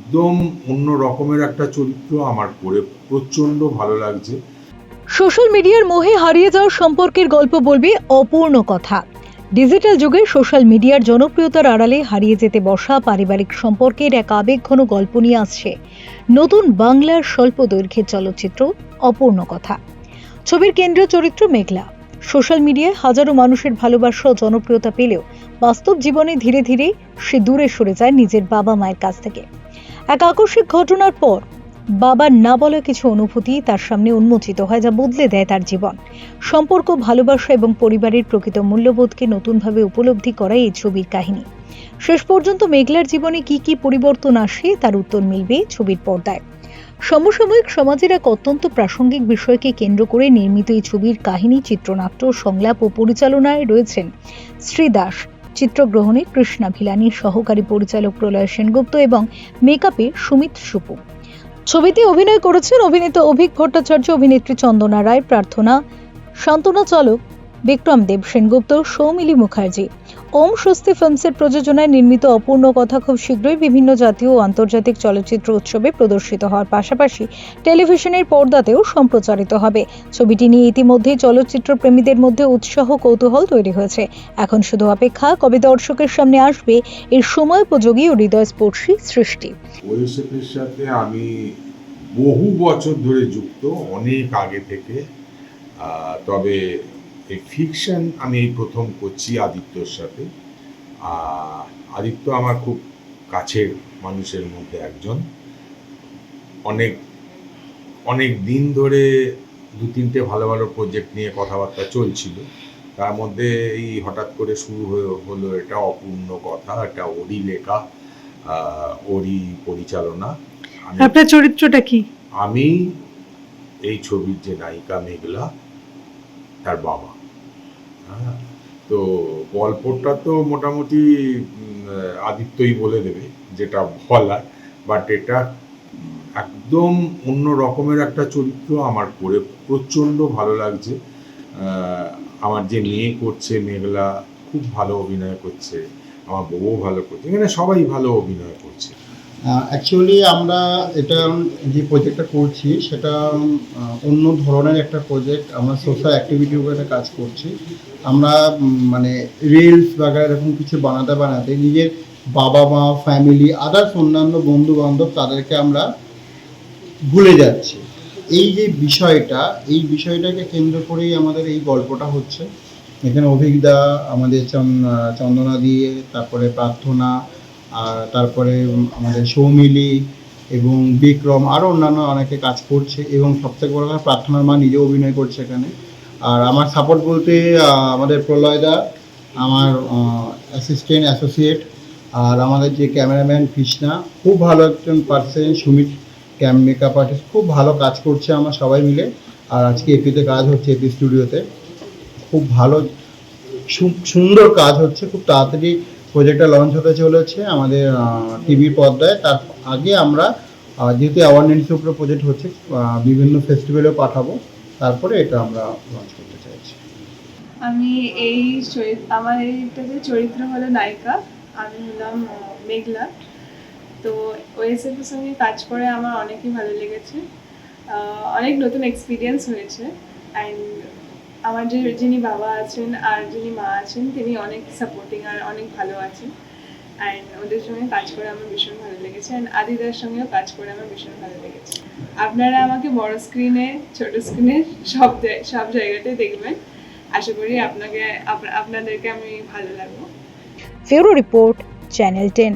একদম অন্য রকমের একটা চরিত্র, আমার করে প্রচন্ড ভালো লাগছে। সোশ্যাল মিডিয়ার মোহে হারিয়ে যাওয়া সম্পর্কের গল্প বলবে অপূর্ণ কথা। ডিজিটাল যুগে সোশ্যাল মিডিয়ার জনপ্রিয়তার আড়ালে হারিয়ে যেতে বসা পারিবারিক সম্পর্কের এক আবেগঘন গল্প নিয়ে আসছে নতুন বাংলার স্বল্প দৈর্ঘ্যের চলচ্চিত্র অপূর্ণ কথা। ছবির কেন্দ্রীয় চরিত্র মেঘলা। সোশ্যাল মিডিয়ায় হাজারো মানুষের ভালোবাসা ও জনপ্রিয়তা পেলেও বাস্তব জীবনে ধীরে ধীরে সে দূরে সরে যায় নিজের বাবা মায়ের কাছ থেকে। এক আকস্মিক ঘটনার পর বাবার না বলা কিছু অনুভূতি তার সামনে উন্মোচিত হয়, যা বদলে দেয় তার জীবন। সম্পর্ক, ভালোবাসা এবং পরিবারের প্রকৃত মূল্যবোধকে নতুনভাবে উপলব্ধি করাই এই ছবির কাহিনী। শেষ পর্যন্ত মেঘলার জীবনে কি কি পরিবর্তন আসে তার উত্তর মিলবে ছবির পর্দায়। সমসাময়িক সমাজের এক অত্যন্ত প্রাসঙ্গিক বিষয়কে কেন্দ্র করে নির্মিত এই ছবির কাহিনী, চিত্রনাট্য, সংলাপ ও পরিচালনায় রয়েছেন শ্রী দাস, চিত্রগ্রহণে কৃষ্ণা ভিলানি, সহকারী পরিচালক প্রলয় সেনগুপ্ত এবং মেকআপে সুমিত সুপু। ছবিতে অভিনয় করেছেন অভিনেতা অভিক ভট্টাচার্য, অভিনেত্রী চন্দনা রায়, প্রার্থনা, শান্তনা চালক, বিক্রম দেব সেনগুপ্ত, সৌমিলি মুখার্জি। ওম স্বস্তি ফিল্মসের প্রযোজনায় নির্মিত অপূর্ণ কথা খুব শীঘ্রই বিভিন্ন জাতীয় ও আন্তর্জাতিক চলচ্চিত্র উৎসবে প্রদর্শিত হওয়ার পাশাপাশি টেলিভিশনের পর্দাতেও সম্প্রচারিত হবে। ছবিটি নিয়ে ইতিমধ্যেই চলচ্চিত্র প্রেমীদের মধ্যে উৎসাহ, কৌতূহল তৈরি হয়েছে। এখন শুধু অপেক্ষা কবে দর্শকের সামনে আসবে এর সময়োপযোগী ও হৃদয়স্পর্শী সৃষ্টি। ওএসএফের সাথে আমি বহু বছর ধরে যুক্ত, অনেক আগে থেকে। তবে এই ফিকশন আমি এই প্রথম করছি আদিত্যর সাথে। আদিত্য আমার খুব কাছের মানুষের মধ্যে একজন। অনেক অনেক দিন ধরে দু তিনটে ভালো ভালো প্রজেক্ট নিয়ে কথাবার্তা চলছিল, তার মধ্যে এই হঠাৎ করে শুরু হলো এটা অপূর্ণ কথা। এটা ওরই লেখা, ওরই পরিচালনা। আপনার চরিত্রটা কি? আমি এই ছবির যে নায়িকা মেঘলা, তার বাবা। হ্যাঁ, তো গল্পটা তো মোটামুটি আদিত্যই বলে দেবে যেটা বলার, বাট এটা একদম অন্য রকমের একটা চরিত্র, আমার করে প্রচণ্ড ভালো লাগছে। আমার যে মেয়ে করছে মেঘলা, খুব ভালো অভিনয় করছে, আমার বউও ভালো করছে, এখানে সবাই ভালো অভিনয় করছে। অ্যাকচুয়ালি আমরা এটা যে প্রজেক্টটা করছি সেটা অন্য ধরনের একটা প্রজেক্ট। আমরা সোশ্যাল অ্যাক্টিভিটির উপরে কাজ করছি। আমরা মানে রিলস বাগেরা এরকম কিছু বানাতে নিজের বাবা মা, ফ্যামিলি, আদার্স অন্যান্য বন্ধু বান্ধব তাদেরকে আমরা ভুলে যাচ্ছি। এই যে বিষয়টা, এই বিষয়টাকে কেন্দ্র করেই আমাদের এই গল্পটা হচ্ছে। এখানে অভিজ্ঞতা আমাদের চন্দনা দিয়ে, তারপরে প্রার্থনা, আর তারপরে আমাদের সৌমিলি এবং বিক্রম, আরও অন্যান্য অনেকে কাজ করছে। এবং সবথেকে বড় কথা, প্রার্থনার মা নিজেও অভিনয় করছে এখানে। আর আমার সাপোর্ট বলতে আমাদের প্রলয়দা, আমার অ্যাসিস্ট্যান্ট অ্যাসোসিয়েট, আর আমাদের যে ক্যামেরাম্যান কৃষ্ণা, খুব ভালো একজন পার্সন, সুমিত মেকআপ আর্টিস্ট, খুব ভালো কাজ করছে আমরা সবাই মিলে। আর আজকে এপিতে কাজ হচ্ছে, এপি স্টুডিওতে খুব ভালো সুন্দর কাজ হচ্ছে। খুব তাড়াতাড়ি প্রজেক্টটা লঞ্চ হতে চলেছে আমাদের টিভির পর্দায়। তার আগে আমরা যেহেতু অ্যাওয়ারনেস উপরে প্রজেক্ট হচ্ছে, বিভিন্ন ফেস্টিভ্যালেও পাঠাবো, তারপরে এটা আমরা লঞ্চ করতে চাইছি। আমি আমার এইটাতে চরিত্র হলো নায়িকা, আমি হলাম মেঘলা। তো ওএসএফের সঙ্গে কাজ করে আমার অনেকই ভালো লেগেছে, অনেক নতুন এক্সপিরিয়েন্স হয়েছে। অ্যান্ড আমার যিনি বাবা আছেন আর যিনি মা আছেন, তিনি অনেক সাপোর্টিং আর অনেক ভালো আছেন। অ্যান্ড ওদের সঙ্গে কাজ করে আমার ভীষণ ভালো লেগেছে। অ্যান্ড আদিদার সঙ্গেও কাজ করে আমার ভীষণ ভালো লেগেছে। আপনারা আমাকে বড় স্ক্রিনে, ছোট স্ক্রিনে, সব জায়গাতে দেখবেন। আশা করি আপনাদেরকে আমি ভালো লাগবো। Bureau report, channel 10।